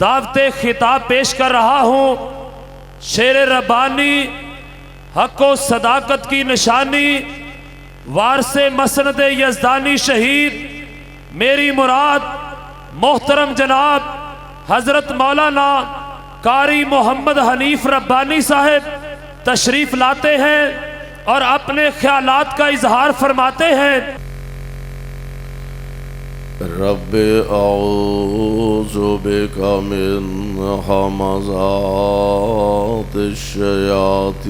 دعوت خطاب پیش کر رہا ہوں۔ شعر ربانی حق و صداقت کی نشانی، وارث مسند یزدانی شہید میری مراد محترم جناب حضرت مولانا قاری محمد حنیف ربانی صاحب تشریف لاتے ہیں اور اپنے خیالات کا اظہار فرماتے ہیں۔ رب اعوذ بک من ہمزات الشیاطین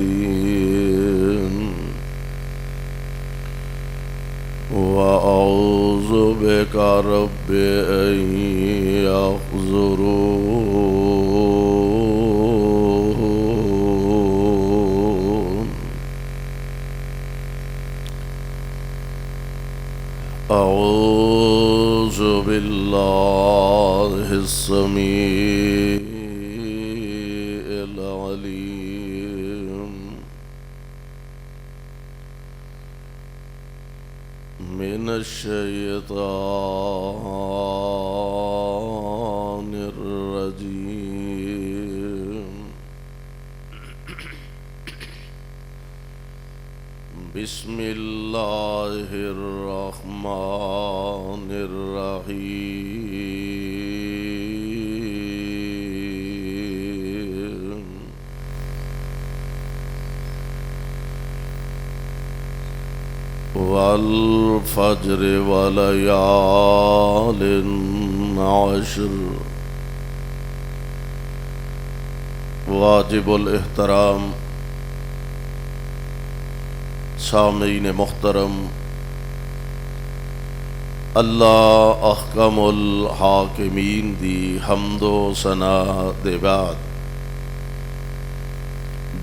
وَأَعُوذُ بِكَ رَبِّ أَن يَحْضُرُونِ أعوذ بالله السميع العليم من الشيطان الرجيم بسم الله الرحمن الرحيم والفجر وليال عشر۔ واجب الاحترام سامعین محترم، اللہ احکم الحاکمین دی حمد و ثنا دے بعد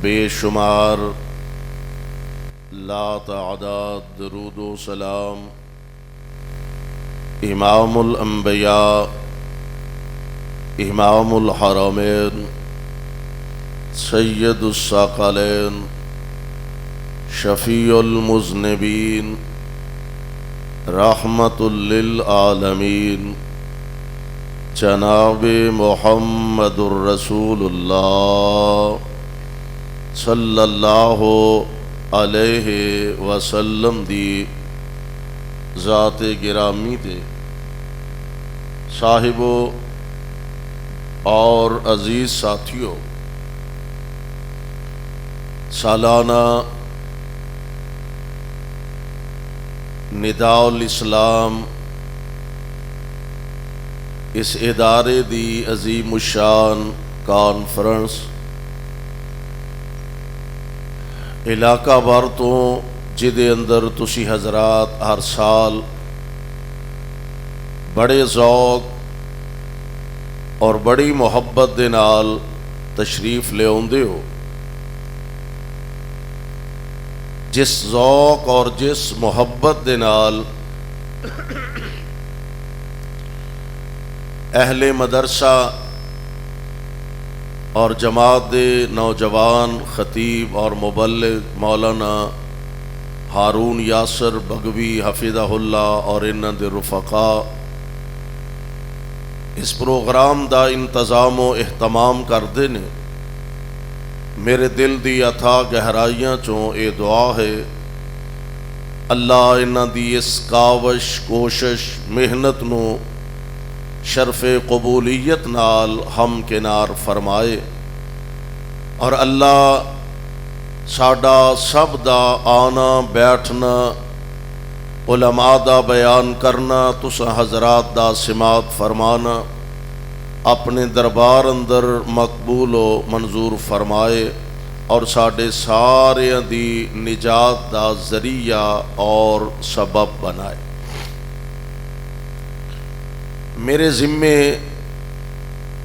بے شمار لا تعداد درود و سلام امام الانبیاء امام الحرمین سید الثقلین شفیع المذنبین رحمت للعالمین جناب محمد الرسول اللہ صلی اللہ علیہ وسلم دی ذات گرامی دے صاحبوں اور عزیز ساتھیوں، سالانہ نداء الاسلام اس ادارے دی عظیم الشان کانفرنس علاقہ بھر تو جدے اندر تسی حضرات ہر سال بڑے ذوق اور بڑی محبت دے نال تشریف لے آندے ہو، جس ذوق اور جس محبت دے نال اہل مدرسہ اور جماعت دے نوجوان خطیب اور مبلغ مولانا ہارون یاسر بگوی حفظہ اللہ اور انہاں دے رفقاء اس پروگرام دا انتظام و اہتمام کردے نے، میرے دل دی اتھا گہرائیاں چوں اے دعا ہے اللہ انہاں دی اس کاوش کوشش محنت نو شرف قبولیت نال ہم کنار فرمائے، اور اللہ ساڈا سب دا آنا بیٹھنا علماء دا بیان کرنا تساں حضرات دا سماعت فرمانا اپنے دربار اندر مقبول و منظور فرمائے، اور ساڈے سارے دی نجات دا ذریعہ اور سبب بنائے۔ میرے ذمے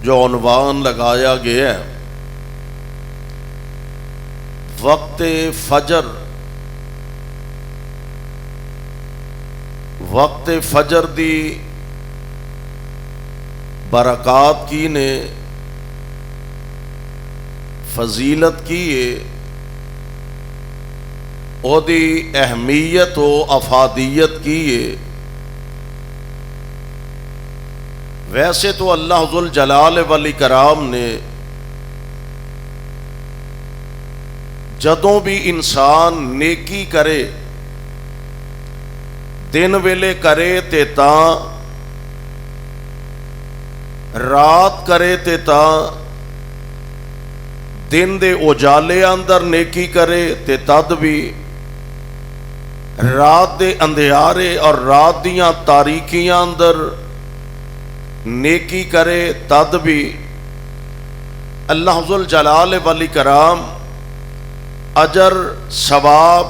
جو عنوان لگایا گیا ہے وقت فجر، وقت فجر دی برکات کی نے، فضیلت کی ہے، او دی اہمیت و افادیت کی ہے، ویسے تو اللہ ذوالجلال والاکرام نے جدوں بھی انسان نیکی کرے دن ویلے کرے تے تاں، رات کرے تے تاں، دن دے اجالے اندر نیکی کرے تے تد بھی، رات دے اندھیارے اور رات دیاں تاریکیاں اندر نیکی کرے تد بھی، اللہ ذوالجلال والاکرام اجر ثواب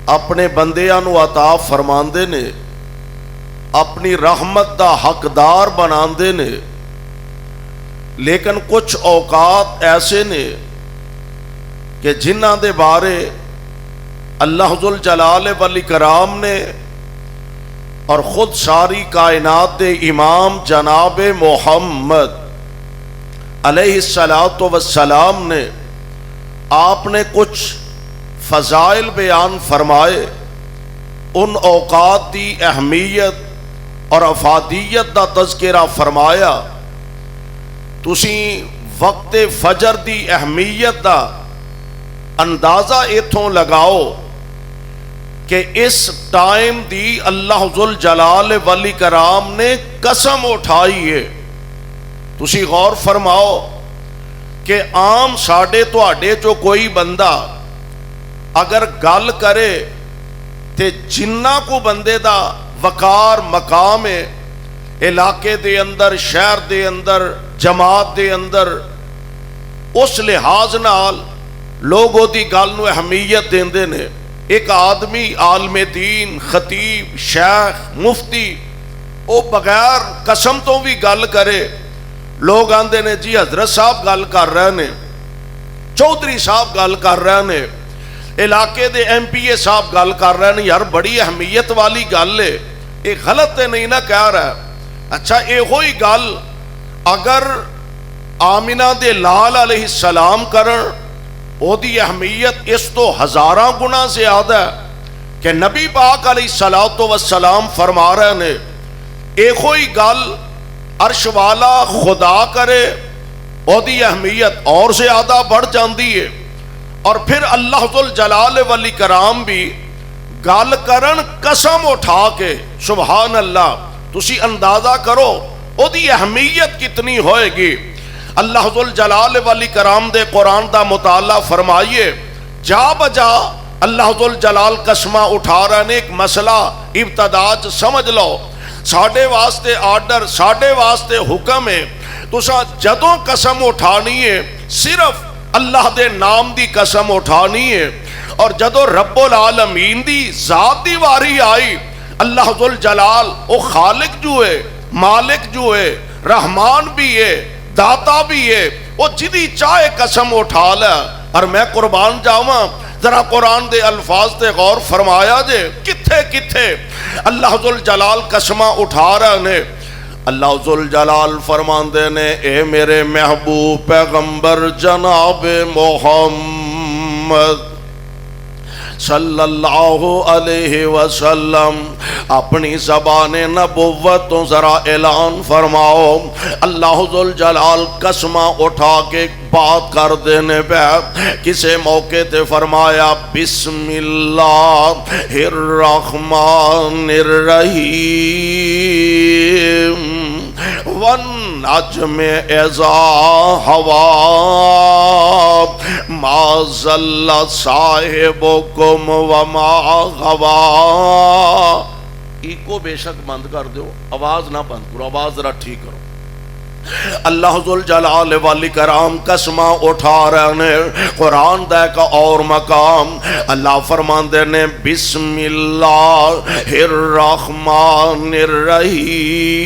اپنے بندیاں نو عطا فرماندے نے، اپنی رحمت دا حقدار بناندے نے۔ لیکن کچھ اوقات ایسے نے کہ جنہاں دے بارے اللہ ذوالجلال والاکرام نے اور خود ساری کائنات دے امام جناب محمد علیہ السلام نے آپ نے کچھ فضائل بیان فرمائے، ان اوقات دی اہمیت اور افادیت دا تذکرہ فرمایا۔ تسی وقت فجر دی اہمیت دا اندازہ ایتھوں لگاؤ کہ اس ٹائم دی اللہ ذوالجلال والاکرام نے قسم اٹھائی ہے۔ تسی غور فرماؤ کہ عام ساڈے تواڈے چو کوئی بندہ اگر گل کرے تے جنہ کو بندے دا وقار مقام ہے علاقے دے اندر، شہر دے اندر، جماعت دے اندر، اس لحاظ نال لوگ او دی گل نو اہمیت دیندے نے۔ ایک آدمی عالم دین، خطیب، شیخ، مفتی او بغیر قسم تو بھی گل کرے، لوگ آندے نے جی حضرت صاحب گل کر رہے نے، چودھری صاحب گل کر رہے نے، علاقے دے ایم پی اے صاحب گل کر رہے ہیں، یار بڑی اہمیت والی گل ہے، یہ غلط تے نہیں نہ کہہ رہا۔ اچھا یہ ہوئی گل اگر آمنہ دے لال علیہ السلام کرن، او دی اہمیت اس تو ہزاراں گنا زیادہ ہے کہ نبی پاک علیہ السلام فرما رہے نے ایک ہوئی گل عرش والا خدا کرے، او دی اہمیت اور زیادہ بڑھ جاندی ہے۔ اور پھر اللہ ذوالجلال والاکرام بھی گل کرن قسم اٹھا کے، سبحان اللہ، تسی اندازہ کرو او دی اہمیت کتنی ہوئے گی۔ اللہ ذوالجلال والاکرام دے قرآن دا مطالعہ فرمائیے، جا بجا اللہ ذوالجلال قسمہ اٹھا رہے نے۔ ایک مسئلہ ابتداء سمجھ لو، ساڑھے واسطے آرڈر، ساڑھے واسطے حکم ہے، تسا جدوں قسم اٹھانی ہے صرف اللہ دے نام دی قسم اٹھانی ہے، اور جدو رب العالمین دی ذات دی واری آئی، اللہ ذوالجلال او خالق جو ہے، مالک جو ہے، رحمان بھی ہے، داتا بھی ہے، وہ جدی چاہے قسم اٹھا لے۔ اور میں قربان جاواں، ذرا قرآن دے الفاظ تے غور فرمایا جے، کتھے کتھے اللہ ذوالجلال قسمہ اٹھا رہے نے۔ اللہ ذوالجلال فرماندے نے اے میرے محبوب پیغمبر جناب محمد صلی اللہ علیہ وسلم، اپنی زبان نبوت تو ذرا اعلان فرماؤ۔ اللہ ذوالجلال قسمہ اٹھا کے بات کر دینے پہ کسے موقع تے فرمایا بسم اللہ الرحمن الرحیم والنجم اذا ہوا ما ضل صاحبکم وما غوا۔ ایکو بے شک بند کر دو، آواز نہ بند کرو، آواز ذرا ٹھیک کرو۔ اللہ ذوالجلال والاکرام قسمہ اٹھا رہے ہیں۔ قرآن دے کا اور مقام اللہ فرماندے نے بسم اللہ الرحمن الرحیم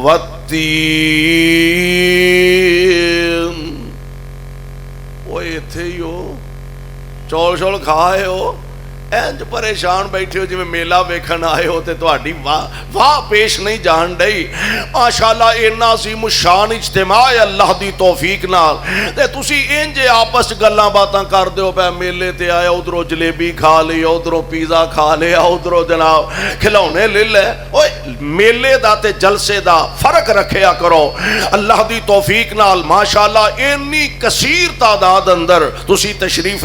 والتین۔ وہ ایتھے ہی ہو، چول چول کھائے ہو، ਇੰਜ ਪਰੇਸ਼ਾਨ ਬੈਠੇ ਹੋ ਜਿਵੇਂ ਮੇਲਾ ਵੇਖਣ ਆਏ ਹੋ ਤੇ ਤੁਹਾਡੀ ਵਾਹ ਪੇਸ਼ ਨਹੀਂ ਜਾਣ ਡਈ। ਮਾਸ਼ਾਅੱਲਾ ਇੰਨਾ ਸੀ ਮੁਸ਼ਾਨ ਇਜਤਿਮਾ ਹੈ ਅੱਲਾਹ ਦੀ ਤੌਫੀਕ ਨਾਲ, ਤੇ ਤੁਸੀਂ ਇੰਜ ਆਪਸ ਚ ਗੱਲਾਂ ਬਾਤਾਂ ਕਰਦੇ ਹੋ ਪਏ, ਮੇਲੇ ਤੇ ਆਇਆ ਉਧਰੋਂ ਜਲੇਬੀ ਖਾ ਲਈ, ਉਧਰੋਂ ਪੀਜ਼ਾ ਖਾ ਲਿਆ, ਉਧਰੋਂ ਜਨਾਬ ਖਿਲੌਣੇ ਲੈ ਲੈ। ਓਏ ਮੇਲੇ ਦਾ ਤੇ ਜਲਸੇ ਦਾ ਫਰਕ ਰੱਖਿਆ ਕਰੋ। ਅੱਲਾਹ ਦੀ ਤੌਫੀਕ ਨਾਲ ਮਾਸ਼ਾਅੱਲਾ ਇੰਨੀ ਕਸੀਰ ਤਾਦਾਦ ਅੰਦਰ ਤੁਸੀਂ ਤਸ਼ਰੀਫ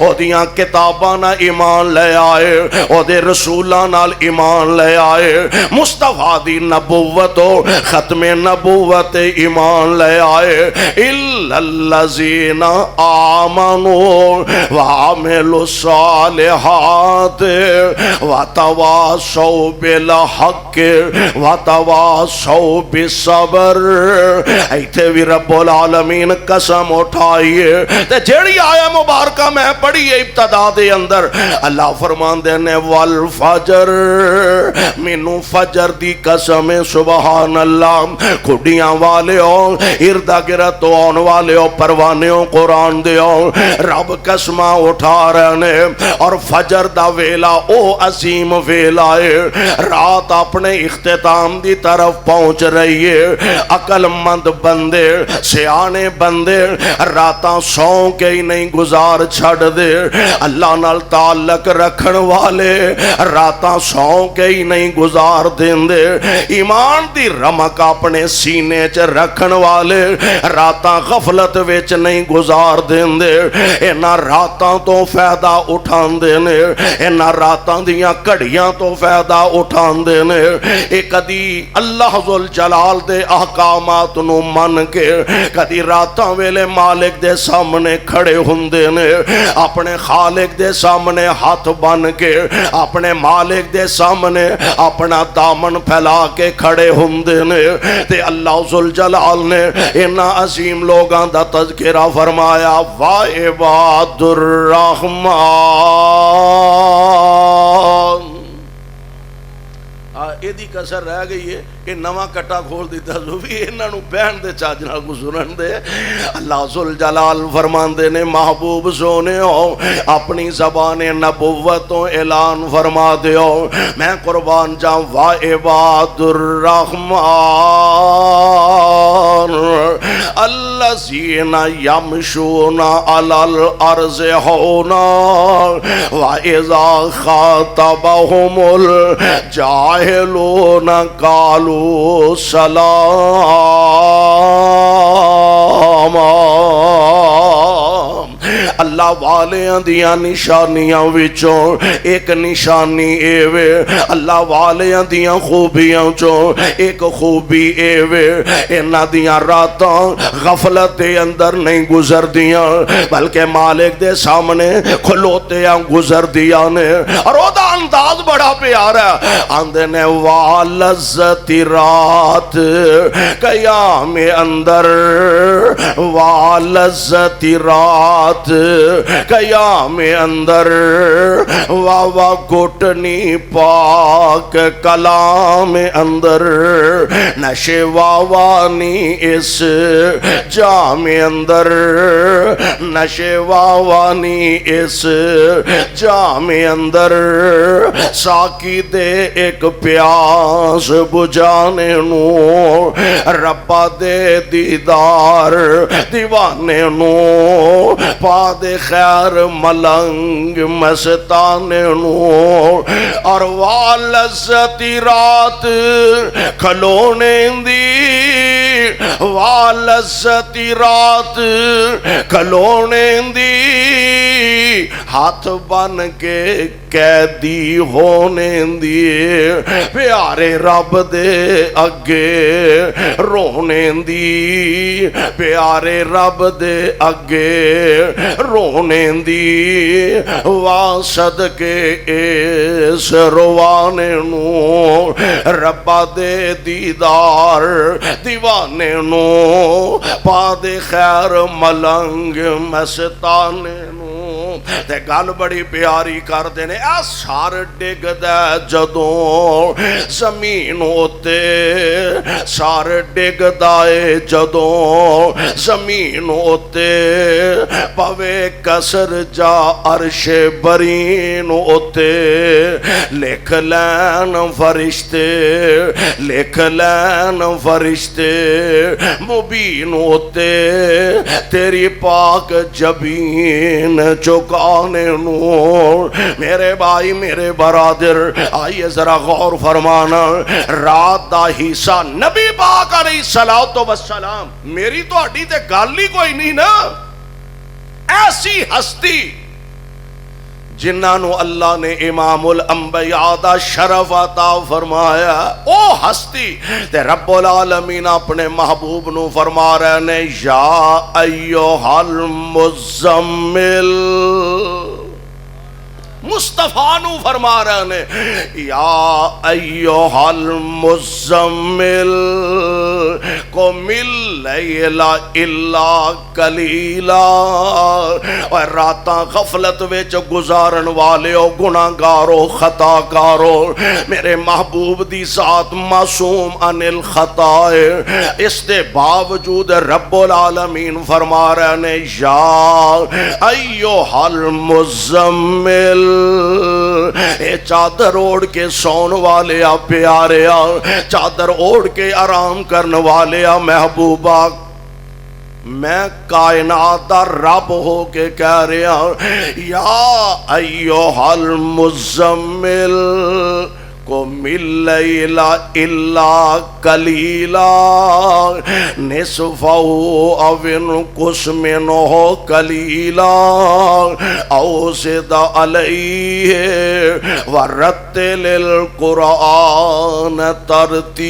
او دیاں کتاباں نال ایمان لے آئے، او دے رسولاں نال ایمان لے آئے، مصطفیٰ دی نبوت و ختم نبوت ایمان لے آئے۔ الا الذین آمنوا وعملوا الصالحات وتواصوا بالحق وتواصوا بالصبر۔ ایتھے بھی رب العالمین قسم اٹھائیے تے جیڑی آیا مبارکہ میں پڑھی ہے ابتدا دے اندر، اللہ فرماندے نے والفجر، مینوں فجر دی قسم، سبحان اللہ۔ کھڈیاں والیو، ارد گرد آن والیو، پروانیوں قرآن دیو، رب قسمہ اٹھا رہے نے۔ اور فجر دا ویلا او عظیم ویلا ہے، رات اپنے اختتام دی طرف پہنچ رہی ہے۔ عقل مند بندے، سیانے بندے راتاں سو کے ہی نہیں گزار چھڑ دے، اللہ نال تعلق رکھن والے راتاں سو کے ہی نہیں گزار دین دے، ایمان دی رمک اپنے سینے چ رکھن والے راتاں غفلت وچ نہیں گزار دین دے۔ انہاں راتاں تو فائدہ اٹھان دے نے، انہاں راتاں دیاں کڑیاں تو فائدہ اٹھان دے نے۔ اے کدی اللہ ذوالجلال دے احکامات نو من کے کدی راتاں ویلے مالک دے سامنے کھڑے ہوندے نے، اپنے خالق دے سامنے ہاتھ بن کے اپنے مالک دے سامنے اپنا دامن پھیلا کے کھڑے ہوندے نے۔ تے اللہ ذوالجلال نے انہاں عظیم لوگاں دا تذکرہ فرمایا، وَعِبَادُ الرحمن۔ یہ دی کسر رہ گئی ہے کہ نواں کٹا کھول دیتا جو بھی انہاں نو بہن دے چاجنا کو سنن دے۔ اللہ ذوالجلال فرماندے نے محبوب سونے ہو اپنی زبان نبوتوں اعلان فرما دے ہو، میں قربان جاؤں وَعِبَادُ الرحمن الذین یمشون علی الارض ہونا وَإِذَا خَاطَبَهُمُ الجاہلون قالوا سلاما۔ اللہ والیاں دیاں نشانیاں وچوں ایک نشانی اے وے، اللہ والیاں دیاں خوبیاں چوں ایک خوبی اے وے، انہاں دیاں راتاں غفلت دے اندر نہیں گزر دیاں بلکہ مالک دے سامنے کھلوتے ہیں گزر دیاں نے۔ اور او دا انداز بڑا پیارا ہے، آندے نے واللذت رات قیام اندر، واللذت رات قیام اندر، واوا گھٹنی پاک کلام اندر، نشے واوانی اس جام اندر، نشے واوانی اس جام اندر، ساکی دے ایک پیاس بجانے نو، ربا دے دیدار دیوانے نو، پا دے خیر ملنگ مستانے نو، اور واللذتی رات کھلونے دی، واللذتی رات کھلونے دی، ہاتھ بن کے قیدی ہونے دی، پیارے رب دے اگے رونے دی، پیارے رب دے اگے رونے دی، واسد کے اس روانے نو، ربا دے دیدار دیوانے نو، پا دے خیر ملنگ مستانے نو۔ تے گل بڑی پیاری کر دینے، اے سار ڈگ دے جدوں زمین ہوتے، سار ڈگ دائے جدوں زمین ہوتے، پوے کسر جا عرش برین ہوتے، لکھ لین فرشتے، لکھ لین فرشتے مبین ہوتے، تیری پاک جبین چکانے نور۔ میرے بھائی میرے برادر آئیے ذرا غور فرمانا، رات دا حصہ نبی پاک علیہ السلام، میری تو ہڈی تے گل ہی کوئی نہیں نا، ایسی ہستی جنہاں نو اللہ نے امام الانبیاء دا شرف عطا فرمایا، او ہستی تے رب العالمین اپنے محبوب نو فرما رہے نے یا ایھا المزمل، مصطفیٰ نو فرما رہے نے یا ایھا المزمل قم اللیل الا قلیلا، اور راتاں غفلت وچ گزارن والیو، گناہگارو، خطاکارو، میرے محبوب دی ذات معصوم عن الخطا ہے، اس دے باوجود رب العالمین فرما رہے نے یا ایھا المزمل، اے چادر اوڑھ کے سون والے آ پیارے آ، چادر اوڑھ کے آرام کرن والے آ محبوبہ، میں کائنات دا رب ہو کے کہہ رہا یا ایھا المزمل قم اللیل الا قلیلا نصفہ او انقص منہ قلیلا او زد علیہ ورتل القرآن ترتیلا۔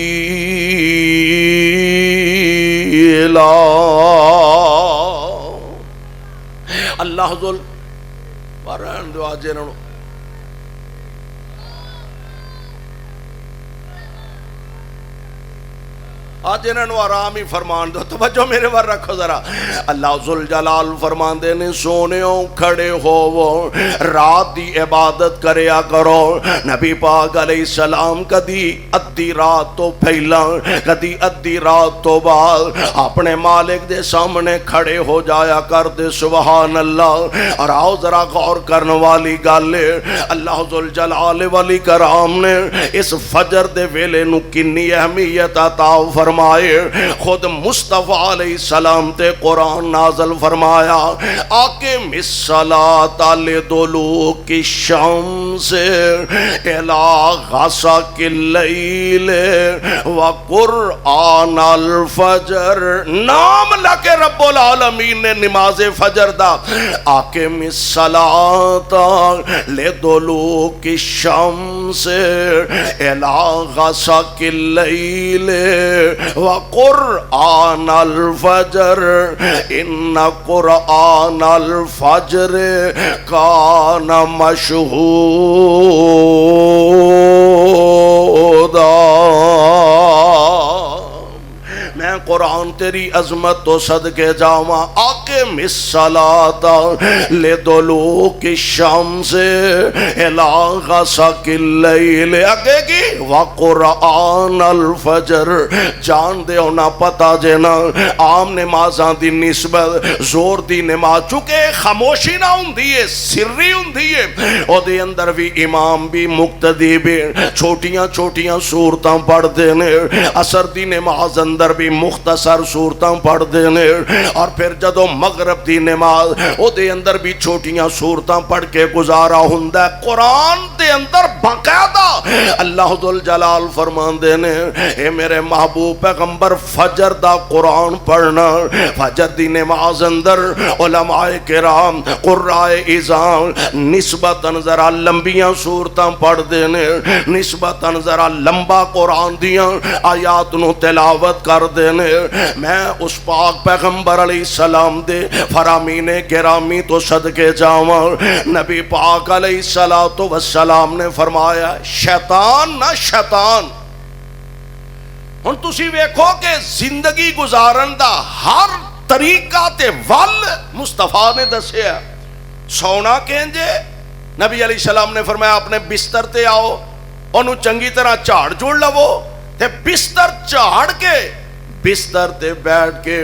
اللہ ذل باران دعا جنہوں آج انہوں آرام ہی فرمان دو، توجہ میرے بار رکھو ذرا۔ اللہ ذوالجلال فرمان دینے سونےوں کھڑے ہو وہ رات دی عبادت کریا کرو۔ نبی پاک علیہ السلام کدی ادھی رات تو پہلا کدی ادھی رات تو بعد اپنے مالک دے سامنے کھڑے ہو جایا کر دے، سبحان اللہ۔ اور آؤ ذرا غور کرنے والی گالے، اللہ ذوالجلال والی کرام نے اس فجر دے ویلے نو کنی اہمیت عطا فرمائے۔ خود مصطفیٰ علیہ السلام تے قرآن نازل فرمایا آقم الصلاۃ لدلوک الشمس الی غسق اللیل وقرآن الفجر، نام لکے رب العالمین نے نماز فجر دا، آقم الصلاۃ لدلوک الشمس الی غسق اللیل وقرآن الفجر ان قرآن الفجر کان مشہودا۔ میں قرآن تیری عظمت تو صدقے جاواں، آقم الصلاۃ لدلوک الشمس الی غسق اللیل، اگے کی وقرآن الفجر، جان دے ہونا پتا جینا عام نمازاں دی نسبت زور دی نماز چونکہ خاموشی نہ ہوندی ہے، سری ہوندی ہے، او دے اندر بھی امام بھی مقتدی بھی چھوٹیاں چھوٹیاں صورتاں پڑھ دینے، عصر دی نماز اندر بھی مختصر صورتاں پڑھ دینے، اور پھر جدو مغرب دی نماز او دے اندر بھی چھوٹیاں صورتاں پڑھ کے گزارا ہوندا ہے۔ قرآن دے اندر باقاعدہ اللہ ذوالجلال فرمان دینے اے میرے محبوب پیغمبر فجر دا قرآن پڑھنا، فجر دی نماز اندر علماء کرام قرائے اعظام نسبتاً ذرا لمبیاں صورتاں پڑھ دینے، نسبتاً ذرا لمبا قرآن دیاں آیات نو تلاوت کر دینے۔ میں اس پاک پیغمبر علیہ السلام دے فرامین گرامی تو صدقے جاواں، نبی پاک علیہ السلام نے فرمایا شیطان نہ شیطان، ہن تسی ویکھو کہ زندگی گزارن دا ہر طریقہ تے ول مصطفیٰ نے دسیا۔ سونا کہنجے نبی علیہ السلام نے فرمایا اپنے بستر تے آؤ، انہوں چنگی طرح جھاڑ جوڑ لو، تے بستر جھاڑ کے بستر تے بیٹھ کے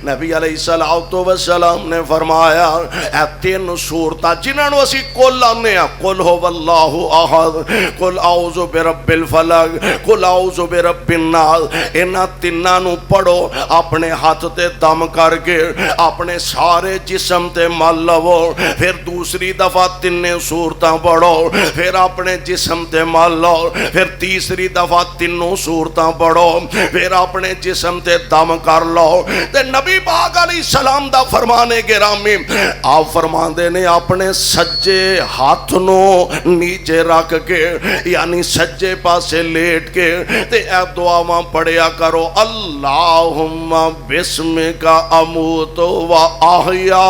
نبی علیہ السلام نے فرمایا اے تین صورتاں جنہاں نو اسی کل آنے ہیں، قل ہو واللہ احد، قل اعوذ برب الفلق، قل اعوذ برب الناس، انہاں تیناں نو پڑھو، اپنے ہاتھ تے دم کر کے اپنے سارے جسم تے مل لو، پھر دوسری دفعہ تینے صورتاں پڑھو، پھر اپنے جسم تے مل لو، پھر تیسری دفعہ تینوں صورتاں پڑھو، پھر اپنے جسم تے دم کر لو. تے نبی پاک علیہ السلام دا فرمانے گرامی آپ فرماندے نے اپنے سجے ہاتھ نو نیچے رکھ کے یعنی سجے پاسے لیٹ کے تے اے دعاواں پڑھیا کرو. اللہم بسمک اموت و احیا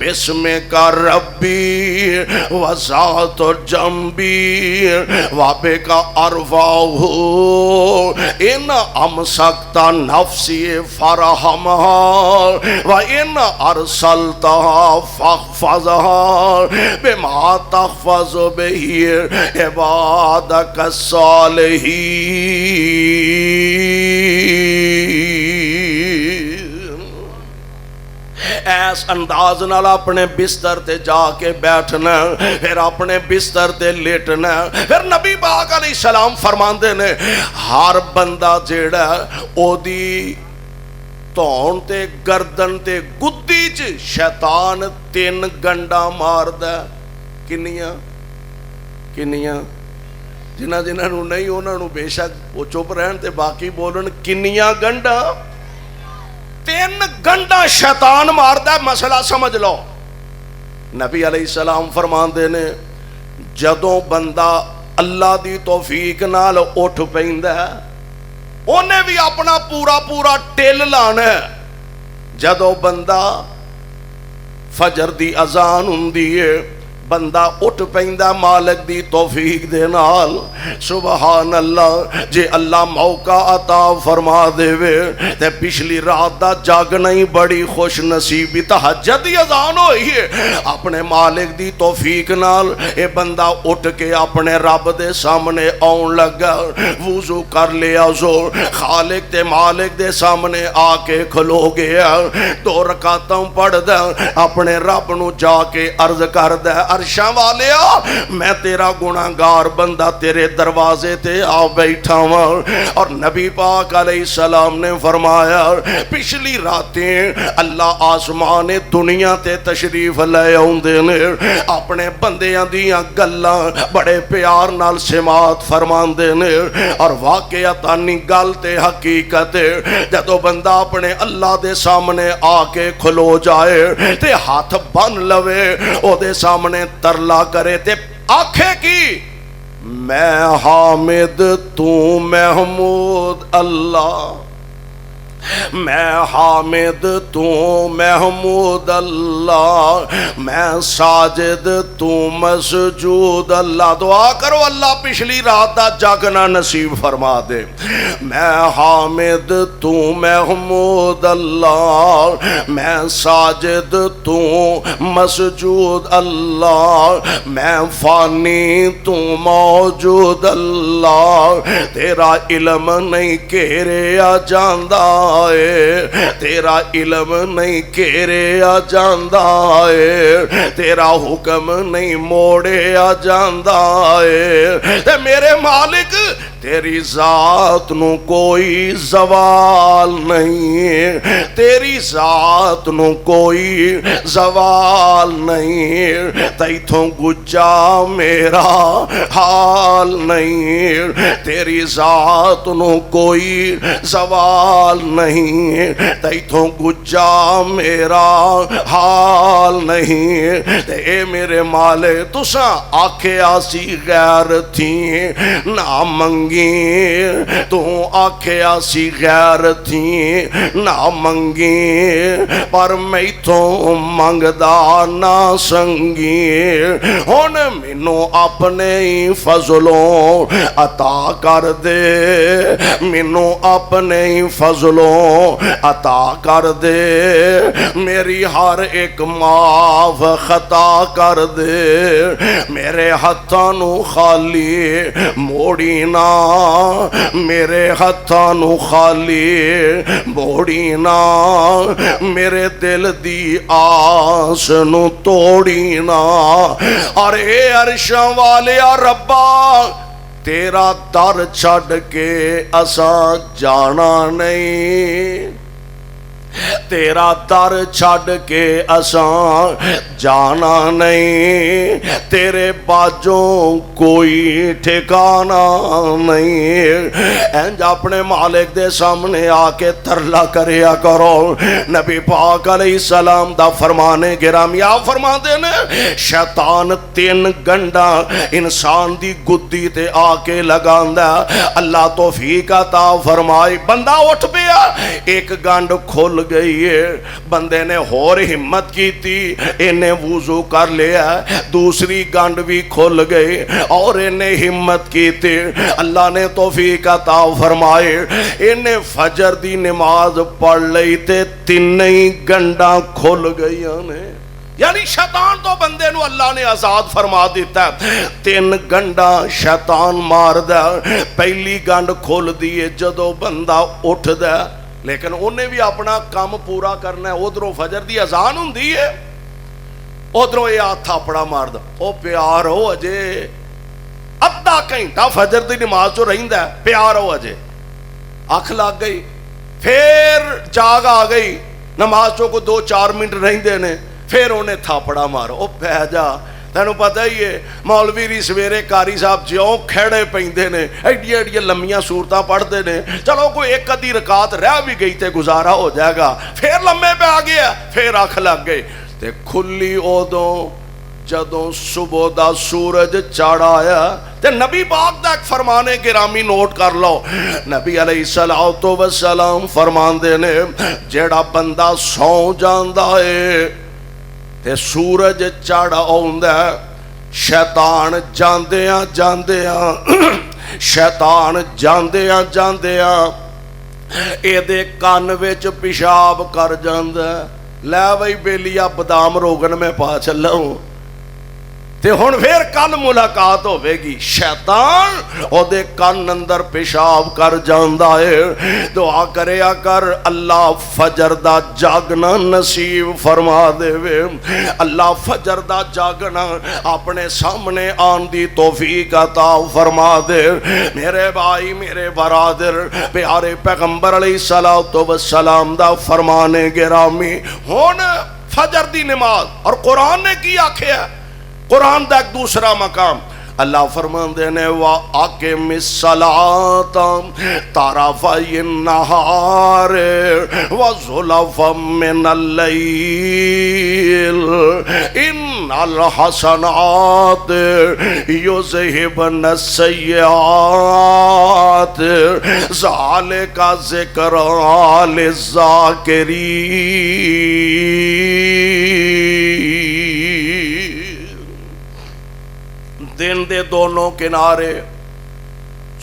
بسمک ربی و ذات جنبی و بک ارفعہ ان امسکتا نفسی فرحمہا و ان ارسلتہا فاحفظہا بما تحفظ بہی عبادک الصالحین. ایس انداز نال اپنے بستر تے جا کے بیٹھنا پھر اپنے بستر تے لیٹنا. پھر نبی پاک علیہ السلام فرماندے نے ہر بندہ جیڑا او دی تون تے گردن تے گدی چ شیطان 3 گنڈا ماردا. کنیاں کنیاں جنہاں جنہاں نو نہیں انہاں نو بے شک وہ چپ رہن تے باقی بولن کنیاں گنڈا 3 گنڈا شیطان ماردا. مسئلہ سمجھ لو. نبی علیہ السلام فرماندے نے جدوں بندہ اللہ دی توفیق نال اٹھ پیندا اونے بھی اپنا پورا پورا ٹل لانا ہے. جدوں بندہ فجر دی اذان ہوندی ہے بندہ اٹھ پیندا مالک دی توفیق دے نال. سبحان اللہ. جے اللہ موقع عطا فرما دے وے تے پچھلی رات دا جاگنا ہی بڑی خوش نصیبی. تہجد دی اذان ہوئی ہے اپنے مالک دی توفیق نال اے بندہ اٹھ کے اپنے رب دے سامنے آن لگا. وضو کر لیا زور خالق تے مالک دے سامنے آ کے کھلو گیا. 2 رکعتاں پڑھ دا اپنے رب نو جا کے عرض کر دا عرشاں والیا میں تیرا گناہگار بندہ تیرے دروازے تے آ بیٹھا ہوں. اور نبی پاک علیہ السلام نے فرمایا پچھلی راتیں اللہ آسمان دنیا تے تشریف لے آوندے نے اپنے بندیاں دیاں گلاں بڑے پیار نال سماعت فرماندے نے. اور واقعتاً گل تے حقیقت جدوں بندہ اپنے اللہ دے سامنے آ کے کھلو جائے تے ہاتھ بن لوے او دے سامنے ترلا کرے تے آنکھیں کی میں حامد تو محمود اللہ میں حامد تو محمود اللہ میں ساجد تو مسجود اللہ. دعا کرو اللہ پچھلی رات دا جاگنا نصیب فرما دے. میں حامد تو محمود اللہ میں ساجد تو مسجود اللہ میں فانی تو موجود اللہ. تیرا علم نہیں گھیریا جاندا تیرا علم نہیں گھیریا جاندا ہے تیرا حکم نہیں موڑیا جاندا ہے. تے میرے مالک تیری ذات نو کوئی زوال نہیں تیری ذات نو کوئی زوال نہیں. تیتھوں گجا میرا حال نہیں تیری ذات نو کوئی زوال نہیں تیتھوں گجا میرا حال نہیں. اے میرے مالے تساں آکھے آسی غیر تھی نہ منگی تو آکھے آسی غیر تھی نہ منگی پر میں تو منگدا نہ سنگی. ہن مینوں اپنے ہی فضلوں عطا کر دے مینوں اپنے ہی فضلوں عطا کر دے میری ہر ایک معاف خطا کر دے. میرے ہتھاں نو خالی موڑی نہ میرے ہتھاں نو خالی موڑی نہ میرے دل دی آس نو توڑی نہ. اور اے عرشاں والیا ربا تیرا در چھڑ کے اساں جانا نہیں تیرا در چھڑ کے اساں جانا نہیں، تیرے باجوں کوئی ٹھکانا نہیں۔ انج اپنے مالک دے سامنے آ کے ترلا کریا کرو۔ نبی پاک علیہ السلام دا فرمانے گرامی آپ فرما دینے، شیطان 3 گنڈا انسان دی گدی تے آ کے لگاندہ، اللہ توفیق عطا فرمائی، بندہ اٹھ پیا، ایک گنڈ کھل گئی، بندے نے اور ہمت کی تھی، انہیں وضو کر لیا، دوسری گانڈ بھی کھل گئی، اور انہیں ہمت کی تھی، اللہ نے توفیق عطا فرمائے، انہیں فجر دی نماز پڑھ لئی تے 3 گنڈا کھل گئی انہیں۔ یعنی شیطان تو بندے نو اللہ نے آزاد فرما دیتا ہے، 3 گنڈا شیطان مار دا، پہلی گنڈ کھول دیئے جدو بندہ اٹھ دا، لیکن انہیں بھی اپنا کام پورا کرنا ہے۔ ادھروں فجر دی اذان ہوندی ہے، ادھروں یہ ہاتھ تھاپڑا مار دا، او پیار ہو اجے ادھا گھنٹہ فجر دی نماز جو رہندا ہے، پیار ہو اجے، اکھ لگ گئی، پھر جاگ آ گئی، نماز جو کو 2-4 منٹ رہندے نے، پھر انہیں تھاپڑا مارو، او پہ جا، تینوں پتہ ہی ہے مولوی ری سویرے کاری صاحب جیوں کھڑے پیندے نے، ایڈیاں ایڈیاں لمبیاں صورتاں پڑھتے نے، چلو کوئی ایک ادھی رکعت رہ بھی گئی تے گزارا ہو جائے گا، پھر لمبے پہ آ گیا، پھر آنکھ لگ گئی تے کھلی اودوں جدوں صبح دا سورج چڑھ آیا تے نبی پاک دا ایک فرمانے گرامی نوٹ کر لو، نبی علیہ السلام فرماندے نے جیڑا بندہ سو جاندا ہے تے سورج چڑھ آوندا ہے، شیطان جاندیاں جاندیاں شیطان جاندیاں جاندیاں اے دے کان وچ پیشاب کر جاندا ہے، لے بھائی بیلیا بادام روغن میں پا چلاؤں تے ہن پھر کل ملاقات ہوے گی، شیطان او دے کان اندر پیشاب کر جاندا ہے۔ دعا کریا کر اللہ فجر دا جاگنا نصیب فرما دے وے، اللہ فجر دا جاگنا اپنے سامنے آن دی توفیق عطا فرما دے۔ میرے بھائی میرے برادر، پیارے پیغمبر علیہ السلام دا فرمانے گرامی، ہن فجر دی نماز، اور قرآن نے کی آکھیا، قرآن دا ایک دوسرا مقام اللہ فرماندے نے وَأَقِمِ الصَّلَاةَ طَرَفَيِ النَّهَارِ وَزُلَفًا مِّنَ اللَّيْلِ إِنَّ الْحَسَنَاتِ يُذْهِبْنَ السَّيِّئَاتِ ذَلِكَ ذِكْرًا لِلذَّاكِرِينَ۔ دن دے دونوں کنارے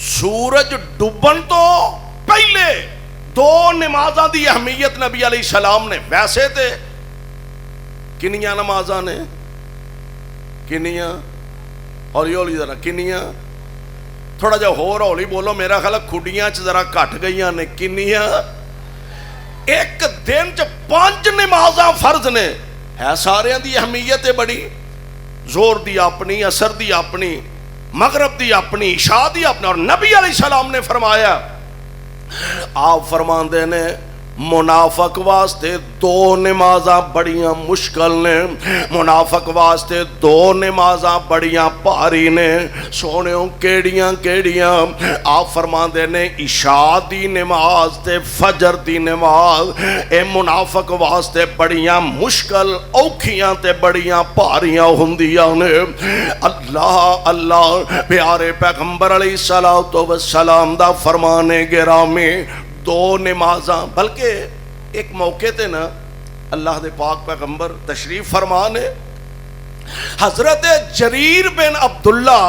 سورج ڈوبن تو پہلے 2 نمازاں دی اہمیت نبی علیہ السلام نے، ویسے تے کنیاں نمازاں نے، کنیاں اور یہ ہولی ذرا کنیاں، تھوڑا جا ہو ہولی بولو، میرا خیال کھڈیاں چ ذرا کٹ گئیاں نے، کنیاں، ایک دن چ 5 نمازاں فرض نے، ہے سارے دی اہمیت ہے بڑی، زور دی اپنی، اثر دی اپنی، مغرب دی اپنی، عشاء دی اپنی، اور نبی علیہ السلام نے فرمایا، آپ فرماندے نے منافق واسطے 2 نمازاں بڑیاں مشکل نے، منافق واسطے 2 نمازاں بڑیاں پاری نے، سونےوں کیڑیاں کیڑیاں، آپ فرماندے نے عشاء دی نماز تے فجر دی نماز، اے منافق واسطے بڑیاں مشکل اوکھیاں تے بڑیاں پاریاں ہوندیاں نے۔ اللہ اللہ پیارے پیغمبر علیہ السلام دا فرمانے گرامی، 2 نمازاں، بلکہ ایک موقع تے نا اللہ دے پاک پیغمبر تشریف فرمانے، حضرت جریر بن عبداللہ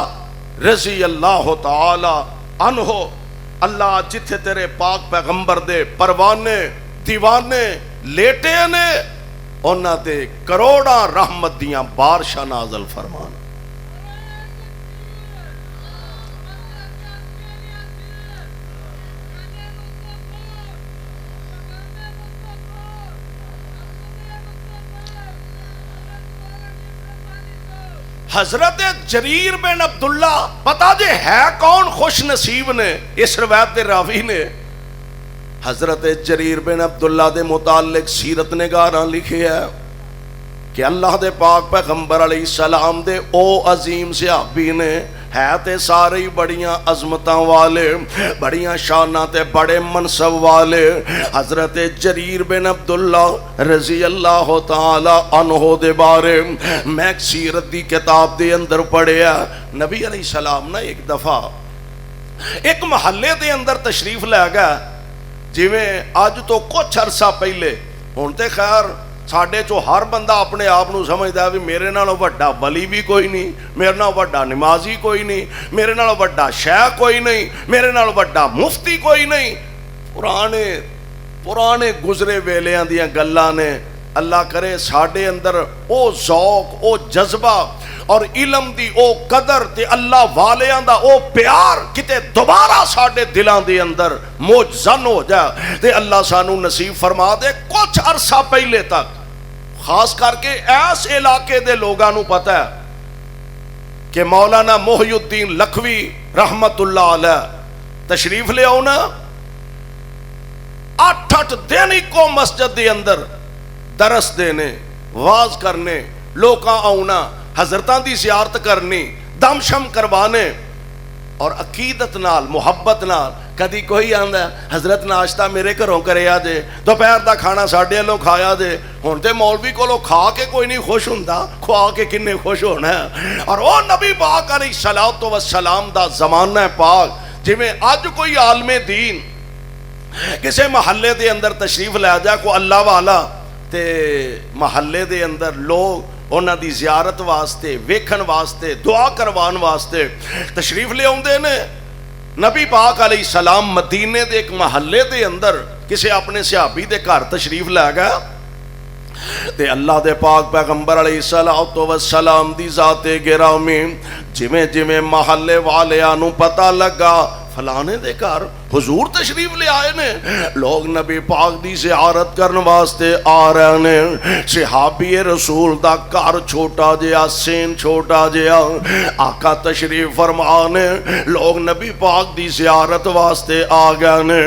رضی اللہ تعالی عنہ، اللہ جتھے تیرے پاک پیغمبر دے پروانے دیوانے لیٹے نے، انہاں دے کروڑاں رحمت دیاں بارشاں نازل فرمان۔ حضرت جریر بن عبداللہ، پتا جے ہے کون خوش نصیب نے اس روایت دے راوی نے، حضرت جریر بن عبداللہ دے متعلق سیرت نگاراں لکھیا ہے کہ اللہ دے پاک پیغمبر علیہ السلام دے او عظیم صحابی نے ہے تے سارے ہی بڑیاں عظمتاں والے، بڑیاں شاناں تے بڑے منصب والے۔ حضرت جریر بن عبداللہ رضی اللہ تعالی عنہ دے بارے میں ایک سیرت دی کتاب دے اندر پڑھیا، نبی علیہ السلام نے ایک دفعہ ایک محلے دے اندر تشریف لے گیا، جویں اج تو کچھ عرصہ پہلے، ہن تے خیر ساڈے چو ہر بندہ اپنے آپ نو سمجھدا ہے بھی میرے نالوں وڈا ولی بھی کوئی نہیں، میرے نال وڈا نمازی کوئی نہیں، میرے نال وڈا شیخ کوئی نہیں، میرے نال وڈا مفتی کوئی نہیں۔ پرانے گزرے ویلیاں دیاں گلاں نے، اللہ کرے ساڈے اندر او ذوق، او جذبہ اور علم دی او قدر تے اللہ والیاں دا او پیار کتے دوبارہ ساڈے دلاں دے اندر موجزن ہو جائے تے اللہ سانو نصیب فرما دے۔ کچھ عرصہ پہلے تک خاص کر کے ایس علاقے دے لوگاں نو پتہ ہے کہ مولانا محی الدین لکھوی رحمت اللہ علیہ تشریف لے آؤ نا، 8 دن ہی کو مسجد دے اندر درس دینے، واز کرنے، لوکاں آؤنا، حضرتاں دی زیارت کرنی، دم شم کروانے، اور عقیدت نال محبت نال۔ کدی کوئی آندا ہے حضرت ناشتہ میرے گھروں کرے آ جے، دوپہر دا کھانا ساڈے لو کھایا جے۔ ہن تے مولوی کولو کھا کے کوئی نہیں خوش ہوندا، کھوا کے کنے خوش ہونا ہے۔ اور او نبی پاک علیہ الصلوۃ والسلام دا زمانہ پاک، جویں اج کوئی عالم دین کسے محلے دے اندر تشریف لے جائے، کوئی اللہ والا تے محلے دے اندر لوگ انہاں دی زیارت واسطے، ویکھن واسطے، دعا کروان واسطے تشریف لے آوندے نے۔ نبی پاک علیہ السلام مدینے دے ایک محلے دے اندر کسے اپنے صحابی دے گھر تشریف لے گیا تے اللہ دے پاک پیغمبر علیہ الصلوۃ والسلام دی ذات گرامی جویں جویں محلے والیاں نو پتہ لگا فلانے دے گھر حضور تشریف لے آئے نے، لوگ نبی پاک دی زیارت کرن واسطے آ رہے نے۔ صحابی رسول دا گھر چھوٹا جیا، سین چھوٹا جیا، آقا تشریف فرمانے، لوگ نبی پاک دی زیارت واسطے آ گئے نے۔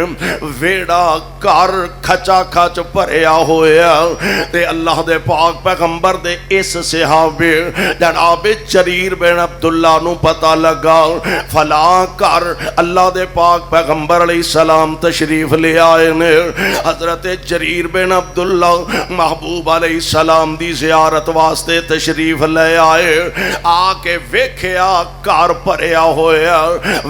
ویڑا گھر کھچا کھچ بھریا ہویا تے اللہ دے پاک پیغمبر دے اس صحابی جناب جریر بن عبداللہ نو پتہ لگا فلاں گھر اللہ دے پاک پیغمبر علیہ السلام تشریف لے آئے نے۔ حضرت جریر بن عبداللہ محبوب علیہ السلام دی زیارت واسطے تشریف لے آئے، آ کے ویکھیا گھر بھریا ہویا،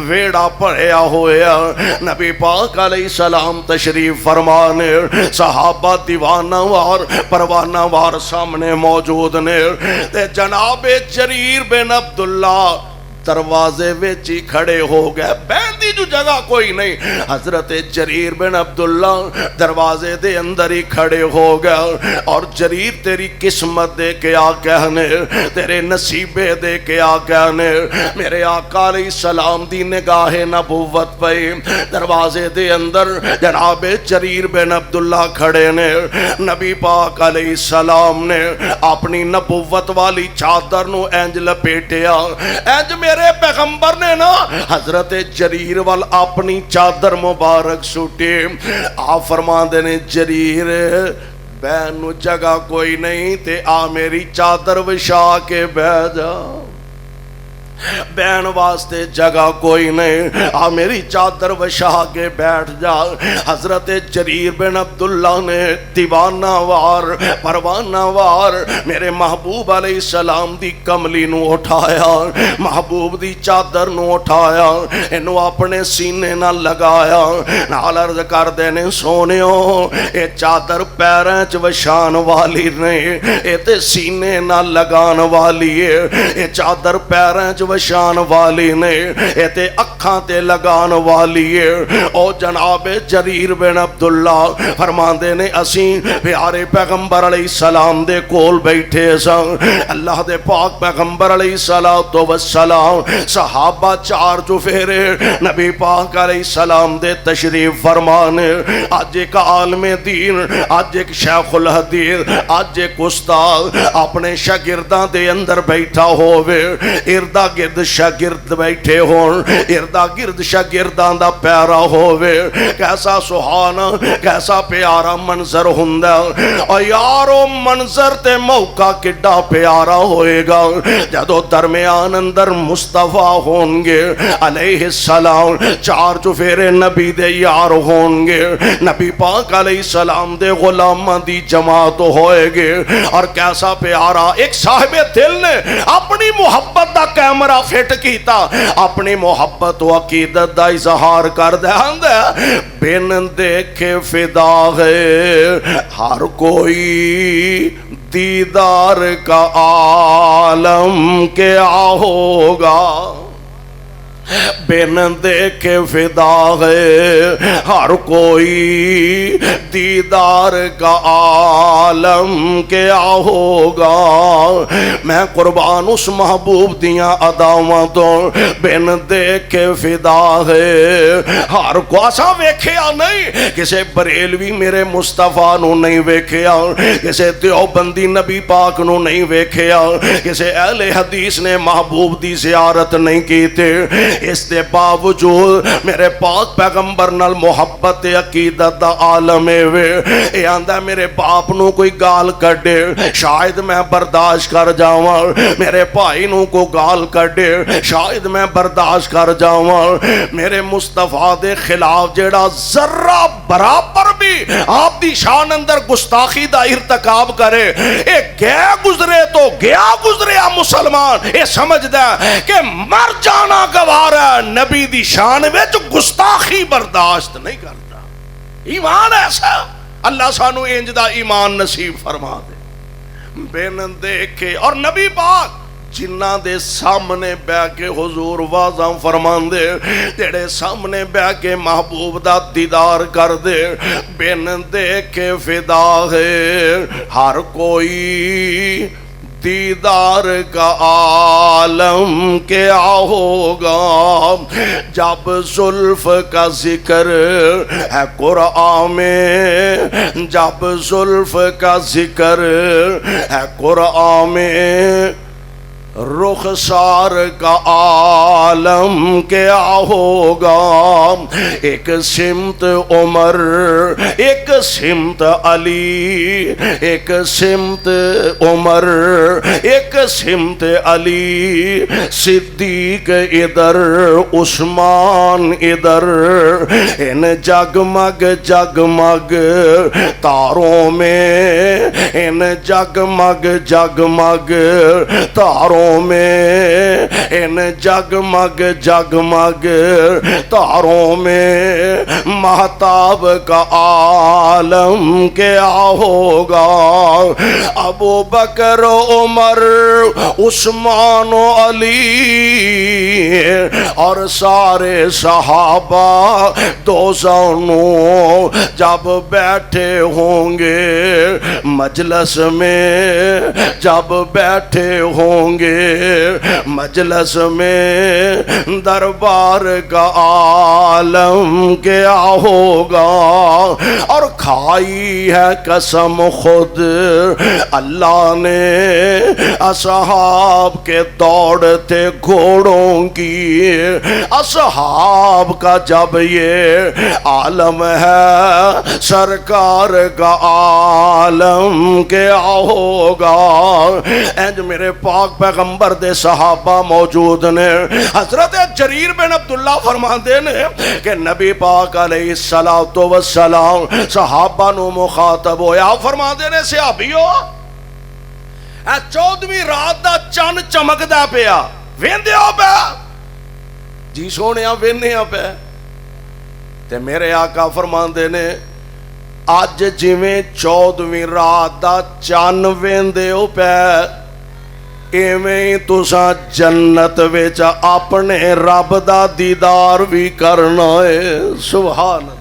ویڑا بھریا ہویا۔ نبی پاک علیہ السلام تشریف فرمانے، صحابہ دیوانہ وار پروانہ وار سامنے موجود نے تے جناب جریر بن عبداللہ دروازے وچ ہی کھڑے ہو گئے، بیٹھ دی جو جگہ کوئی نہیں۔ حضرت جریر بن عبداللہ دروازے دے اندر ہی کھڑے ہو گئے، اور جریر تیری قسمت دے کے آ کہنے، تیرے نصیبے دے کے آ کہنے، میرے آقا علیہ السلام دی نگاہ نبوت پہ دروازے دے اندر جناب جریر بن عبداللہ کھڑے نے۔ نبی پاک علیہ السلام نے اپنی نبوت والی چادر نو انج لپیٹیا، انج میرے پیغمبر نے نا حضرت جریر وال اپنی چادر مبارک سٹی۔ آپ فرماندے نے جریر بہن نو جگہ کوئی نہیں تے آ میری چادر وچھا کے بیٹھ جا، بہن واسطے جگہ کوئی نہیں، آ میری چادر وچھا کے بیٹھ جا۔ حضرت جریر بن عبداللہ نے دیوانہ وار پروانہ وار میرے محبوب علیہ السلام دی کملی نو اٹھایا، محبوب دی چادر نو اٹھایا، انو اپنے سینے نہ لگایا، نال عرض کر دینے سونیو اے چادر پیراں چ وچھان والی نہیں، اے تے سینے نہ لگان والی ہے، اے چادر پیراں چ وشان والی نے، اے تے اکھاں تے لگان والی ہے۔ او جناب جریر بن عبداللہ فرماندے نے اسیں پیارے پیغمبر علیہ السلام دے کول بیٹھے سن، اللہ دے پاک پیغمبر علیہ السلام صحابہ چار چفیرے نبی پاک علیہ السلام دے تشریف فرمانے۔ آج ایک عالم دین، آج ایک شیخ الحدیث، آج ایک استاد اپنے شاگرداں دے اندر بیٹھا ہوئے، اردہ گرد شاگرد بیٹھے ہون، اردا گرد شاگرداں دا پیارا ہووے، کیسا سہانا کیسا پیارا منظر ہوندا۔ اور یارو منظر تے موقع کڈا پیارا ہوئے گا جدو درمیان اندر مصطفیٰ ہون گے علیہ السلام، چار چفیرے نبی دے یار ہون گے، نبی پاک علیہ السلام دے غلامہ دی جماعت ہوئے گے۔ اور کیسا پیارا ایک صاحب دل نے اپنی محبت دا کیمرہ فٹ کیتا، اپنی محبت و عقیدت دا اظہار کر دے، بن دیکھے فدا ہے ہر کوئی دیدار کا عالم کیا ہوگا، بن دیکھے فدا ہے ہر کوئی دیدار کا عالم کیا ہوگا۔ میں قربان اس محبوب دیاں اداواں تو، بن دیکھے فدا ہے ہر کو۔ اساں ویکھیا نہیں، کسے بریلوی میرے مصطفیٰ نو نہیں ویکھیا، کسے دیوبندی نبی پاک نو نہیں ویکھیا، کسے اہل حدیث نے محبوب دی زیارت نہیں کیتے، اس دے باوجود میرے پاک پیغمبر نال محبت عقیدت دا عالم وے۔ اے آندا میرے باپ نو کوئی گال کڈے شاید میں برداشت کر جاواں، میرے بھائی نو کو گال کڈے شاید میں برداشت کر جاواں، میرے مصطفیٰ دے خلاف جیڑا ذرہ برابر بھی آپ دی شان اندر گستاخی دا ارتکاب کرے، اے گیا گزرے تو گیا گزریا مسلمان اے سمجھ دے کہ مر جانا گوار ہے، نبی دی شان وچ گستاخی برداشت نہیں کرتا۔ ایمان ایسا اللہ سانو انج دا ایمان نصیب فرما دے۔ بن دیکھے اور نبی پاک جنہ دے سامنے بہ کے حضور واضح فرمان دے، تیرے سامنے بہ کے محبوب دا دیدار کر دے، بن دیکھے فدا ہے ہر کوئی دیدار کا عالم کیا ہوگا۔ جب زلف کا ذکر ہے قرآن میں، جب زلف کا ذکر ہے قرآن میں، رخسار کا عالم کیا ہوگا۔ ایک سمت عمر، ایک سمت علی، ایک سمت عمر، ایک سمت علی، صدیق ادھر عثمان ادھر، ان جگمگ جگمگ تاروں میں، ان جگمگ جگمگ تاروں میں، ان جگمگ جگمگ تاروں میں، مہتاب کا عالم کیا ہوگا۔ ابو بکر عمر عثمان و علی اور سارے صحابہ دوزانوں جب بیٹھے ہوں گے مجلس میں، جب بیٹھے ہوں گے مجلس میں، دربار کا عالم کیا ہوگا۔ اور کھائی ہے قسم خود اللہ نے اصحاب کے دوڑتے گھوڑوں کی، اصحاب کا جب یہ عالم ہے سرکار کا عالم کیا ہوگا۔ اینج میرے پاک پیغمبر دے صحابہ موجود نے۔ حضرت جریر بن عبداللہ فرماندے نے کہ نبی پاک علیہ السلام صحابہ نو مخاطب ہویا، فرماندے نے صحابیو اے 14ویں رات دا چن چمکدا پیا، ویندے ہو پیا؟ جی سونیا ویندے ہو پیا۔ تے میرے آقا فرماندے نے اج جویں 14ویں رات دا چن ویندے ہو پیا، ایویں تساں جنت وچ اپنے رب دا دیدار بھی کرنا ہے۔ سبحان اللہ۔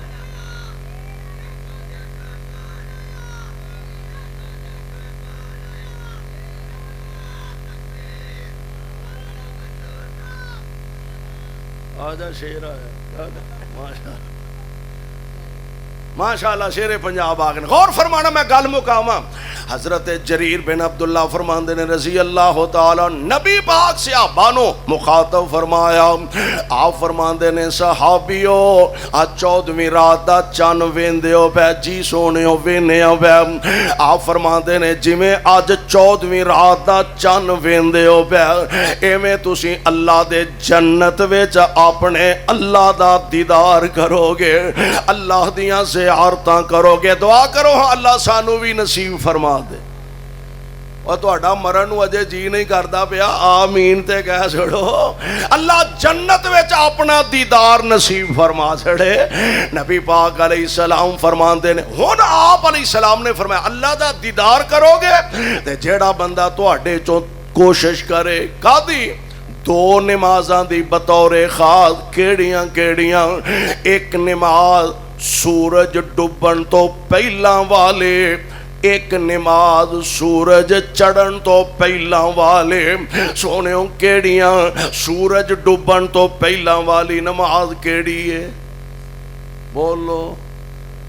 آجا شیر آیا، ماشاءاللہ شیر پنجاب آ گئے. غور فرمانا میں گل مکاواں. حضرت جریر بن عبداللہ فرماندے نے رضی اللہ تعالی نبی پاک صحابہ نو مخاطب فرمایا. آپ فرماندے نے صحابیو آج 14ویں رات دا چن ویندیو پے جی سونیو وینیو پے. آپ فرماندے نے جویں اج 14ویں رات دا چن ویندیو پے ایویں تسی اللہ دے جنت وچ اپنے اللہ دا دیدار کرو گے, اللہ دیاں زیارتاں کرو گے. دعا کرو اللہ سانو بھی نصیب فرما دے. اور تہاڈا مرن نو اجے جی نہیں کردا پیا آمین تے کہہ چھڑو. اللہ جنت وچ اپنا دیدار نصیب فرما چھڑے. نبی پاک علیہ السلام فرماندے نے ہن آپ علیہ السلام نے فرمایا اللہ دا دیدار کرو گے تے جیڑا بندہ تہاڈے چوں کوشش کرے کادی دو نمازاں دی بطور خاص کیڑیاں کیڑیاں. ایک نماز سورج ڈوبن تو پہلاں والے, ایک نماز سورج چڑھن تو پہلاں والے. سونےوں کیڑیاں سورج ڈوبن تو پہلاں والی نماز کیڑی ہے بولو.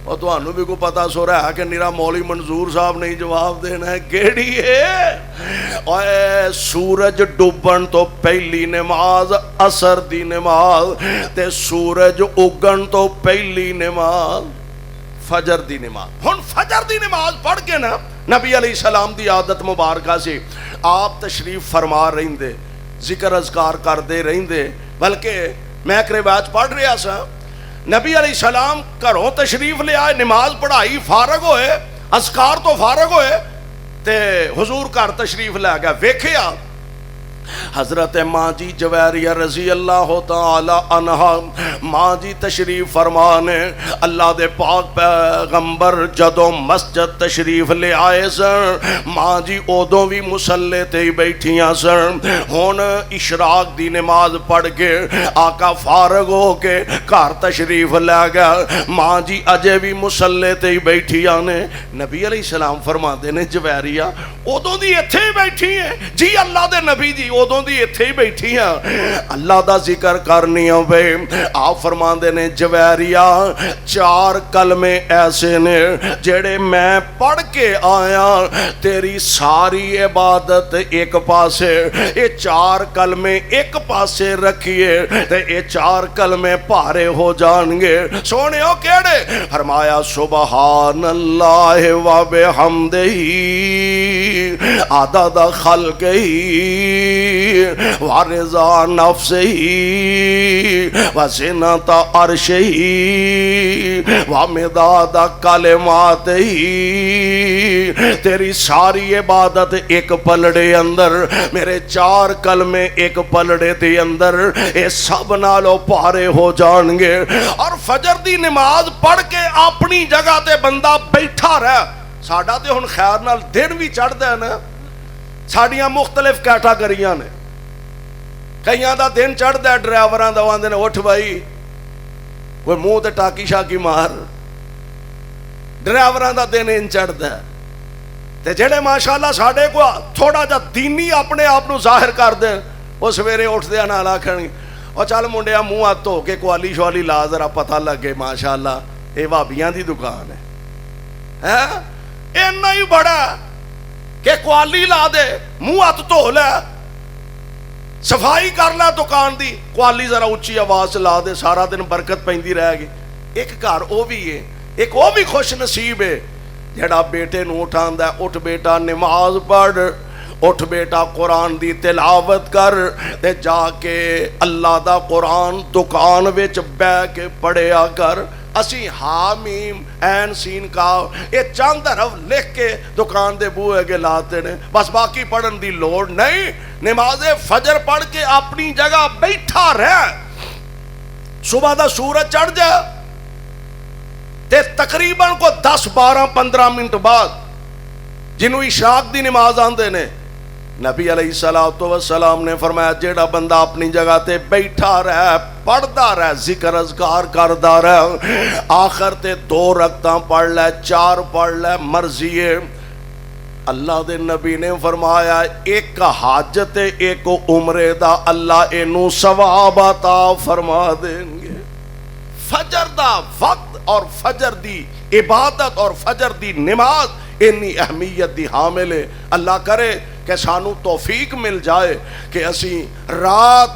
اور تو انہوں بھی کو پتا سو رہا ہے کہ نیرا مولی منظور صاحب نہیں جواب دینا ہے کیڑی ہے. اور سورج ڈوبن تو پہلی نماز عصر دی نماز تے سورج اگن تو پہلی نماز فجر دی نماز. ہن فجر دی نماز پڑھ کے نا نبی علیہ السلام دی عادت مبارکہ سے آپ تشریف فرما رہندے, ذکر اذکار کردے رہندے. بلکہ میں ایک روایت پڑھ رہا سا نبی علیہ السلام گھروں تشریف لے آئے, نماز پڑھائی, فارغ ہوئے, اذکار تو فارغ ہوئے تے حضور گھر تشریف لے گیا. ویکھیا حضرت ماں جی جویریہ رضی اللہ تعالی عنہا ماں جی تشریف فرمانے. اللہ دے پاک پیغمبر جدوں مسجد تشریف لے آئے سن ماں جی اودوں بھی مصلی تے ہی بیٹھیاں سن. ہن اشراق دی نماز پڑھ کے آقا فارغ ہو کے گھر تشریف لے گیا. ماں جی اجے بھی مصلی تے ہی بیٹھیاں نے. نبی علیہ السلام فرماندے نے جویریہ اودوں دی ایتھے ہی بیٹھی ہیں جی اللہ دے نبی جی اودوں دی ایتھے ہی بیٹھی ہیں اللہ دا ذکر کرنی ہوئے. آپ فرماندے نے جویریہ 4 کلمے ایسے نے جڑے میں پڑھ کے آیا تیری ساری عبادت ایک پاسے, یہ 4 کلمے ایک پاسے رکھیے تے یہ 4 کلمے پارے ہو جان گے. سونے ہو کیڑے؟ فرمایا سبحان اللہ و بحمدہ عدد خلقہ ورضا نفسہ وزنت عرشہ ومداد کلماتہ. تیری ساری عبادت ایک پلڑے اندر, میرے 4 کلمے ایک پلڑے دے اندر, اے سب نالوں پارے ہو جان گے. اور فجر دی نماز پڑھ کے اپنی جگہ تے بندہ بیٹھا رہ. ساڈا تے ہن خیر نال دن بھی چڑھدا ہے نا, ساڈیاں مختلف کیٹاگریاں نے. کئیاں دا دن چڑھدا ہے ڈرائیوراں دا آندے نے اٹھ بھائی کوئی منہ تے ٹاکی شاکی مار. ڈرائیوراں دا دن ان چڑھدا ہے. تے جڑے ماشاءاللہ ساڈے کو تھوڑا جا دینی اپنے آپ نو ظاہر کر دیں وہ سویرے اٹھدے نال آکھن او چل منڈیا منہ ہاتھ دھو کے کوالی شوالی لا ذرا پتہ لگے ماشاءاللہ اے بھابیاں دی دکان ہے. اینا ہی بڑا کہ کوالی لا دے, منہ ہاتھ دھو لے, صفائی کر لے دکان دی, کوالی ذرا اچھی آواز لا دے, سارا دن برکت پیندی رہ گی. ایک گھر او بھی ہے, ایک او بھی خوش نصیب ہے جڑا بیٹے نو اٹھاندا ہے اٹھ بیٹا نماز پڑھ, اٹھ بیٹا قرآن دی تلاوت کر تے جا کے اللہ دا قرآن دکان وچ بہ کے پڑھیا کر. اسی حامیم این سین کا یہ چند حرف لکھ کے دکان دے بوئے کے لاتے نے, بس باقی پڑھن دی لوڑ نہیں. نماز فجر پڑھ کے اپنی جگہ بیٹھا رہ. صبح دا سورج چڑھ جائے تے تقریباً کو 10-12-15 منٹ بعد جنہوں اشراق دی نماز آندے نے نبی علیہ السلام نے فرمایا جیڑا بندہ اپنی جگہ تے بیٹھا رہے پڑھدا رہے ذکر اذکار کردا رہے آخر تے 2 رکعتاں پڑھ لے 4 پڑھ لے مرضی ہے. اللہ دے نبی نے فرمایا ایک حاجت ایک عمرے دا اللہ اینو ثواب عطا فرما دیں گے. فجر دا وقت اور فجر دی عبادت اور فجر دی نماز انی اہمیت دی حامل ہے۔ اللہ کرے کہ سانو توفیق مل جائے کہ اسی رات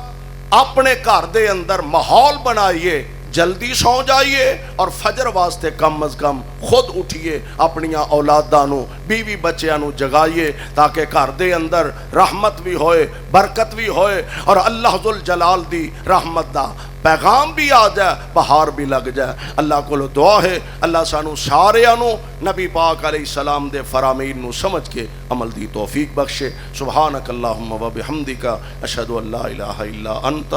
اپنے گھر دے اندر ماحول بنائیے، جلدی سو جائیے اور فجر واسطے کم از کم خود اٹھیے، اپنی اولاداں نو بیوی بچیاں نو جگائیے تاکہ گھر دے اندر رحمت بھی ہوئے، برکت بھی ہوئے اور اللہ ذوالجلال دی رحمت دا پیغام بھی آ جائے، بہار بھی لگ جائے۔ اللہ کو دعا ہے اللہ سانو ساریاں نو نبی پاک علیہ السلام دے فرامین نو سمجھ کے عمل دی توفیق بخشے۔ سبحانک اللہم و بحمدک اشہد ان لا الہ الا انت